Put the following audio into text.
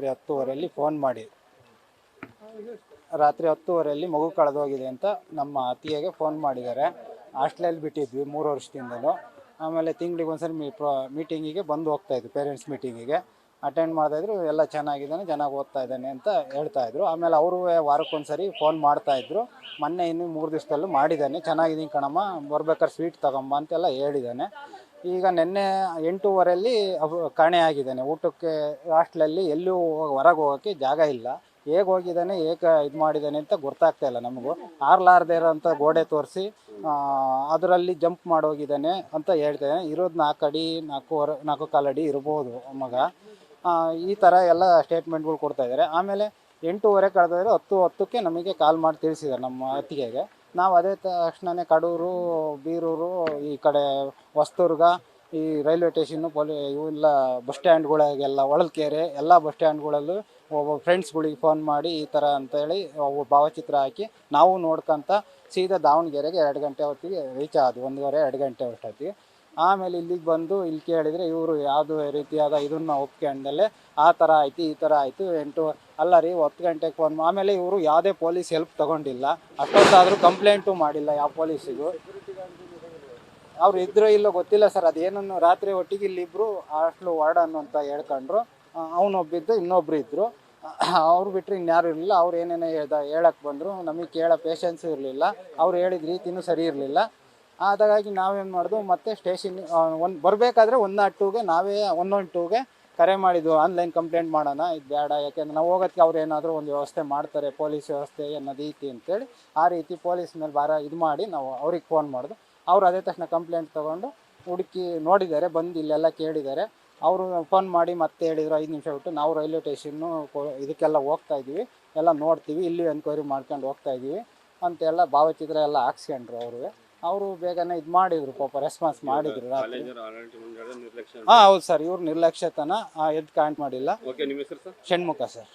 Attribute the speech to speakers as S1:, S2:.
S1: 10:10ವರೆಯಲ್ಲಿ phone ಮಾಡಿ ರಾತ್ರಿ 10:10ವರೆಯಲ್ಲಿ ಮಗು ಕಳೆದೋಗಿದೆ ಅಂತ ನಮ್ಮ ಅತ್ತಿಗೆಗೆ ಫೋನ್ ಮಾಡಿದ್ದಾರೆ. ಹಾಸ್ಟೆಲಲ್ಲಿ ಬಿಟ್ಟಿದ್ವಿ 3 ವರ್ಷದಿಂದಲೂ. ಆಮೇಲೆ ತಿಂಗಳಿಗೆ ಒಂದ್ಸರಿ ಮೀಟಿಂಗಿಗೆ ಬಂದು ಹೋಗ್ತಾಯಿದ್ವಿ, ಪೇರೆಂಟ್ಸ್ ಮೀಟಿಂಗಿಗೆ ಅಟೆಂಡ್ ಮಾಡ್ತಾಯಿದ್ರು. ಎಲ್ಲ ಚೆನ್ನಾಗಿದ್ದಾನೆ, ಚೆನ್ನಾಗಿ ಓದ್ತಾ ಇದ್ದಾನೆ ಅಂತ ಹೇಳ್ತಾಯಿದ್ರು. ಆಮೇಲೆ ಅವರು ವಾರಕ್ಕೊಂದ್ಸರಿ ಫೋನ್ ಮಾಡ್ತಾಯಿದ್ರು. ಮೊನ್ನೆ ಇನ್ನೂ 3 ದಿವಸದಲ್ಲೂ ಮಾಡಿದ್ದಾನೆ, ಚೆನ್ನಾಗಿದ್ದೀನಿ ಕಣಮ್ಮ, ಬರ್ಬೇಕಾದ್ರೆ ಸ್ವೀಟ್ ತಗೊಂಬ ಅಂತೆಲ್ಲ ಹೇಳಿದ್ದಾನೆ. ಈಗ ನಿನ್ನೆ 8:30 ಕಾಣೆ ಆಗಿದ್ದಾನೆ. ಊಟಕ್ಕೆ ಹಾಸ್ಟೆಲಲ್ಲಿ ಎಲ್ಲೂ ಹೊರಗೆ ಹೋಗೋಕ್ಕೆ ಜಾಗ ಇಲ್ಲ. ಹೇಗೆ ಹೋಗಿದ್ದಾನೆ, ಹೇಗೆ ಇದು ಮಾಡಿದ್ದಾನೆ ಅಂತ ಗೊತ್ತಾಗ್ತಾ ಇಲ್ಲ ನಮಗೂ. ಆರ್ಲಾರ್ದೇ ಇರೋಂಥ ಗೋಡೆ ತೋರಿಸಿ ಅದರಲ್ಲಿ ಜಂಪ್ ಮಾಡೋಗಿದ್ದಾನೆ ಅಂತ ಹೇಳ್ತಾನೆ. ಇರೋದು 4 ಅಡಿ 4.25 ಅಡಿ ಇರ್ಬೋದು ಮಗ. ಈ ಥರ ಎಲ್ಲ ಸ್ಟೇಟ್ಮೆಂಟ್ಗಳು ಕೊಡ್ತಾಯಿದ್ದಾರೆ. ಆಮೇಲೆ 8:30 ಕಳೆದ್ರೆ 10:10ಕ್ಕೆ ನಮಗೆ ಕಾಲ್ ಮಾಡಿ ತಿಳಿಸಿದ್ದಾರೆ ನಮ್ಮ ಅತ್ತಿಗೆಗೆ. ನಾವು ಅದೇ ತಕ್ಷಣವೇ ಕಡೂರು, ಬೀರೂರು, ಈ ಕಡೆ ಹೊಸದುರ್ಗ, ಈ ರೈಲ್ವೆ ಸ್ಟೇಷನ್ನು, ಇವೆಲ್ಲ ಬಸ್ ಸ್ಟ್ಯಾಂಡ್ಗಳಿಗೆಲ್ಲ, ಹೊಳಲ್ಕೆರೆ ಎಲ್ಲ ಬಸ್ ಸ್ಟ್ಯಾಂಡ್ಗಳಲ್ಲೂ ಫ್ರೆಂಡ್ಸ್ಗಳಿಗೆ ಫೋನ್ ಮಾಡಿ ಈ ಥರ ಅಂತೇಳಿ ಭಾವಚಿತ್ರ ಹಾಕಿ ನಾವು ನೋಡ್ಕೊಂತ ಸೀದಾ ದಾವಣಗೆರೆಗೆ 2 ಗಂಟೆ ಹೊತ್ತಿಗೆ ರೀಚ್ ಆದ್ವಿ. 1:30-2 ಗಂಟೆ ಅಷ್ಟೊತ್ತಿಗೆ. ಆಮೇಲೆ ಇಲ್ಲಿಗೆ ಬಂದು ಇಲ್ಲಿ ಕೇಳಿದರೆ ಇವರು ಯಾವುದೇ ರೀತಿಯಾದ ಇದನ್ನು ಒಪ್ಕೊಂಡಲ್ಲೇ ಆ ಥರ ಆಯಿತು, ಈ ಥರ ಆಯಿತು. ಅಲ್ಲ ರೀ, 10 ಗಂಟೆಗೆ ಫೋನ್. ಆಮೇಲೆ ಇವರು ಯಾವುದೇ ಪೊಲೀಸ್ ಹೆಲ್ಪ್ ತೊಗೊಂಡಿಲ್ಲ. ಅಷ್ಟೊತ್ತಾದರೂ ಕಂಪ್ಲೇಂಟು ಮಾಡಿಲ್ಲ ಯಾವ ಪೊಲೀಸಿಗೂ. ಅವ್ರು ಇದ್ರೋ ಇಲ್ಲೋ ಗೊತ್ತಿಲ್ಲ ಸರ್. ಅದೇನನ್ನು ರಾತ್ರಿ ಒಟ್ಟಿಗೆ ಇಲ್ಲಿಬ್ಬರು ಹಾಸ್ಟ್ಲು ವಾರ್ಡನ್ನು ಅಂತ ಹೇಳ್ಕೊಂಡ್ರು. ಅವನೊಬ್ಬಿದ್ದು, ಇನ್ನೊಬ್ರು ಇದ್ದರು. ಅವ್ರು ಬಿಟ್ಟರೆ ಇನ್ಯಾರು ಇರಲಿಲ್ಲ. ಅವ್ರು ಏನೇನೋ ಹೇಳಕ್ಕೆ ಬಂದರು. ನಮಗೆ ಕೇಳೋ ಪೇಷನ್ಸು ಇರಲಿಲ್ಲ. ಅವ್ರು ಹೇಳಿದ ರೀತಿಯೂ ಸರಿ ಇರಲಿಲ್ಲ. ಹಾಗಾಗಿ ನಾವೇನು ಮಾಡಿದ್ವು, ಮತ್ತೆ ಬರಬೇಕಾದ್ರೆ 102ಗೆ ನಾವೇ 112ಗೆ ಕರೆ ಮಾಡಿದ್ವು. ಆನ್ಲೈನ್ ಕಂಪ್ಲೇಂಟ್ ಮಾಡೋಣ, ಇದು ಬೇಡ, ಯಾಕೆಂದ್ರೆ ನಾವು ಹೋಗೋದಕ್ಕೆ ಅವ್ರು ಏನಾದರೂ ಒಂದು ವ್ಯವಸ್ಥೆ ಮಾಡ್ತಾರೆ, ಪೊಲೀಸ್ ವ್ಯವಸ್ಥೆ ಅನ್ನೋದು ಐತಿ ಅಂತೇಳಿ. ಆ ರೀತಿ ಪೊಲೀಸ್ ಮೇಲೆ ಇದು ಮಾಡಿ ನಾವು ಅವ್ರಿಗೆ ಫೋನ್ ಮಾಡಿದ್ವು. ಅವ್ರು ಅದೇ ತಕ್ಷಣ ಕಂಪ್ಲೇಂಟ್ ತೊಗೊಂಡು ಹುಡುಕಿ ನೋಡಿದ್ದಾರೆ, ಬಂದು ಇಲ್ಲೆಲ್ಲ ಕೇಳಿದ್ದಾರೆ. ಅವರು ಫೋನ್ ಮಾಡಿ ಮತ್ತೆ ಹೇಳಿದರು 5 ನಿಮಿಷ ಬಿಟ್ಟು ನಾವು ರೈಲ್ವೆ ಸ್ಟೇಷನ್ನು ಇದಕ್ಕೆಲ್ಲ ಹೋಗ್ತಾಯಿದ್ದೀವಿ, ಎಲ್ಲ ನೋಡ್ತೀವಿ, ಇಲ್ಲಿ ಎನ್ಕ್ವೈರಿ ಮಾಡ್ಕೊಂಡು ಹೋಗ್ತಾಯಿದ್ದೀವಿ ಅಂತೆಲ್ಲ ಭಾವಚಿತ್ರ ಎಲ್ಲ ಹಾಕ್ಸ್ಕೊಂಡ್ರು. ಅವರು ಬೇಗನೆ ಇದು ಮಾಡಿದರು, ಪಾಪ ರೆಸ್ಪಾನ್ಸ್ ಮಾಡಿದರು ರಾತ್ರಿ. ಹೌದು ಸರ್, ಇವ್ರು ನಿರ್ಲಕ್ಷ್ಯತನ ಎದ್ದು ಕಾಂಟ್ ಮಾಡಿಲ್ಲ. ಷಣ್ಮುಖ ಸರ್.